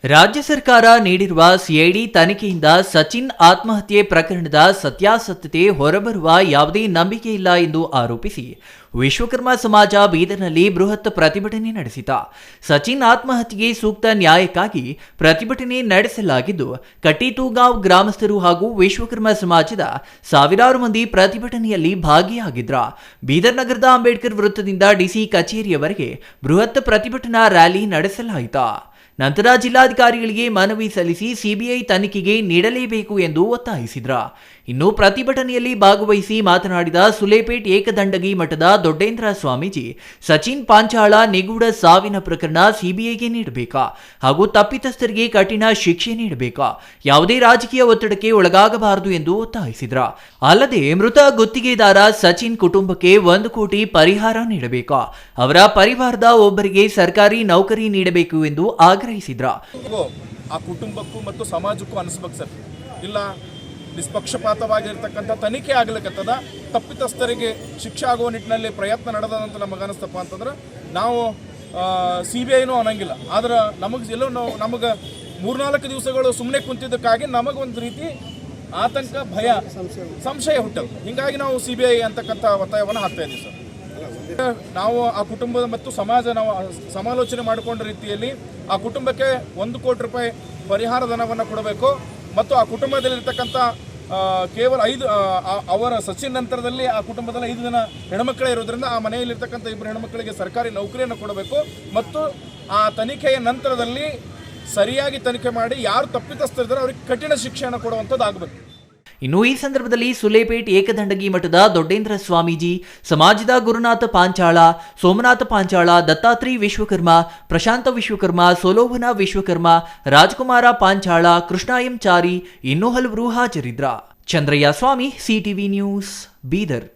ರಾಜ್ಯ ಸರ್ಕಾರ ನೀಡಿರುವ ಸಿಐಡಿ ತನಿಖೆಯಿಂದ ಸಚಿನ್ ಆತ್ಮಹತ್ಯೆ ಪ್ರಕರಣದ ಸತ್ಯಾಸತ್ಯತೆ ಹೊರಬರುವ ಯಾವುದೇ ನಂಬಿಕೆ ಇಲ್ಲ ಎಂದು ಆರೋಪಿಸಿ ವಿಶ್ವಕರ್ಮ ಸಮಾಜ ಬೀದರ್ನಲ್ಲಿ ಬೃಹತ್ ಪ್ರತಿಭಟನೆ ನಡೆಸಿತು. ಸಚಿನ್ ಆತ್ಮಹತ್ಯೆಗೆ ಸೂಕ್ತ ನ್ಯಾಯಕ್ಕಾಗಿ ಪ್ರತಿಭಟನೆ ನಡೆಸಲಾಗಿದ್ದು, ಕಟ್ಟಿತೂಗಾಂವ್ ಗ್ರಾಮಸ್ಥರು ಹಾಗೂ ವಿಶ್ವಕರ್ಮ ಸಮಾಜದ ಸಾವಿರಾರು ಮಂದಿ ಪ್ರತಿಭಟನೆಯಲ್ಲಿ ಭಾಗಿಯಾಗಿದ್ರು. ಬೀದರ್ ನಗರದ ಅಂಬೇಡ್ಕರ್ ವೃತ್ತದಿಂದ ಡಿಸಿ ಕಚೇರಿಯವರೆಗೆ ಬೃಹತ್ ಪ್ರತಿಭಟನಾ ರ್ಯಾಲಿ ನಡೆಸಲಾಯಿತು. ನಂತರ ಜಿಲ್ಲಾಧಿಕಾರಿಗಳಿಗೆ ಮನವಿ ಸಲ್ಲಿಸಿ ಸಿಬಿಐ ತನಿಖೆಗೆ ನೀಡಲೇಬೇಕು ಎಂದು ಒತ್ತಾಯಿಸಿದ್ರು. ಇನ್ನು ಪ್ರತಿಭಟನೆಯಲ್ಲಿ ಭಾಗವಹಿಸಿ ಮಾತನಾಡಿದ ಸುಲೇಪೇಟ್ ಏಕದಂಡಗಿ ಮಠದ ದೊಡ್ಡೇಂದ್ರ ಸ್ವಾಮೀಜಿ, ಸಚಿನ್ ಪಾಂಚಾಳ ನಿಗೂಢ ಸಾವಿನ ಪ್ರಕರಣ ಸಿಬಿಐಗೆ ನೀಡಬೇಕಾ ಹಾಗೂ ತಪ್ಪಿತಸ್ಥರಿಗೆ ಕಠಿಣ ಶಿಕ್ಷೆ ನೀಡಬೇಕಾ, ಯಾವುದೇ ರಾಜಕೀಯ ಒತ್ತಡಕ್ಕೆ ಒಳಗಾಗಬಾರದು ಎಂದು ಒತ್ತಾಯಿಸಿದ್ರು. ಅಲ್ಲದೆ ಮೃತ ಗುತ್ತಿಗೆದಾರ ಸಚಿನ್ ಕುಟುಂಬಕ್ಕೆ 1 ಕೋಟಿ ಪರಿಹಾರ ನೀಡಬೇಕಾ, ಅವರ ಪರಿವಾರದ ಒಬ್ಬರಿಗೆ ಸರ್ಕಾರಿ ನೌಕರಿ ನೀಡಬೇಕು ಎಂದು ಆಗ್ರಹಿಸಿದ್ರು. ಆ ಕುಟುಂಬಕ್ಕೂ ಮತ್ತು ಸಮಾಜಕ್ಕೂ ಅನಿಸ್ಬೇಕು ಸರ್, ಇಲ್ಲ ನಿಷ್ಪಕ್ಷಪಾತವಾಗಿರ್ತಕ್ಕಂಥ ತನಿಖೆ ಆಗ್ಲಿಕ್ಕತ್ತದ, ತಪ್ಪಿತಸ್ಥರಿಗೆ ಶಿಕ್ಷೆ ಆಗುವ ನಿಟ್ಟಿನಲ್ಲಿ ಪ್ರಯತ್ನ ನಡೆದಂತ ನಮಗೆ ಅನಿಸ್ತಪ್ಪ ಅಂತಂದ್ರೆ ನಾವು CBIನೂ ಅನ್ನಂಗಿಲ್ಲ. ಆದ್ರೆ ನಮಗೆ 3-4 ದಿವಸಗಳು ಸುಮ್ಮನೆ ಕುಂತಿದ್ದಕ್ಕಾಗಿ ನಮಗೊಂದು ರೀತಿ ಆತಂಕ, ಭಯ, ಸಂಶಯ ಹುಟ್ಟದು. ಹೀಗಾಗಿ ನಾವು CBI ಅಂತಕ್ಕಂಥ ಒತ್ತಾಯವನ್ನು ಹಾಕ್ತಾ ಇದ್ದೀವಿ ಸರ್. ನಾವು ಆ ಕುಟುಂಬದ ಮತ್ತು ಸಮಾಜ ನಾವು ಸಮಾಲೋಚನೆ ಮಾಡಿಕೊಂಡ ರೀತಿಯಲ್ಲಿ ಆ ಕುಟುಂಬಕ್ಕೆ 1 ಕೋಟಿ ರೂಪಾಯಿ ಪರಿಹಾರ ಧನವನ್ನು ಕೊಡಬೇಕು ಮತ್ತು ಆ ಕುಟುಂಬದಲ್ಲಿರ್ತಕ್ಕಂಥ ಕೇವಲ 5 ಅವರ ಸಚಿನ್ ನಂತರದಲ್ಲಿ ಆ ಕುಟುಂಬದಲ್ಲಿ 5 ಜನ ಹೆಣ್ಮಕ್ಕಳೇ ಇರೋದ್ರಿಂದ ಆ ಮನೆಯಲ್ಲಿರ್ತಕ್ಕಂಥ 2 ಹೆಣ್ಮಕ್ಕಳಿಗೆ ಸರ್ಕಾರಿ ನೌಕರಿಯನ್ನು ಕೊಡಬೇಕು ಮತ್ತು ಆ ತನಿಖೆಯ ನಂತರದಲ್ಲಿ ಸರಿಯಾಗಿ ತನಿಖೆ ಮಾಡಿ ಯಾರು ತಪ್ಪಿತಸ್ಥರಿದ್ದಾರೆ ಅವರಿಗೆ ಕಠಿಣ ಶಿಕ್ಷೆಯನ್ನು ಕೊಡುವಂಥದ್ದಾಗಬೇಕು. ಇನ್ನು ಈ ಸಂದರ್ಭದಲ್ಲಿ ಸುಲೇಪೇಟ್ ಏಕದಂಡಗಿ ಮಠದ ದೊಡ್ಡೇಂದ್ರ ಸ್ವಾಮೀಜಿ, ಸಮಾಜದ ಗುರುನಾಥ ಪಾಂಚಾಳ, ಸೋಮನಾಥ ಪಾಂಚಾಳ, ದತ್ತಾತ್ರಿ ವಿಶ್ವಕರ್ಮ, ಪ್ರಶಾಂತ ವಿಶ್ವಕರ್ಮ, ಸೋಲೋಭನ ವಿಶ್ವಕರ್ಮ, ರಾಜಕುಮಾರ ಪಾಂಚಾಳ, ಕೃಷ್ಣ ಎಂ ಚಾರಿ ಇನ್ನೂ ಹಲವರು ಹಾಜರಿದ್ರ. ಚಂದ್ರಯ್ಯ ಸ್ವಾಮಿ, CTV ನ್ಯೂಸ್, ಬೀದರ್.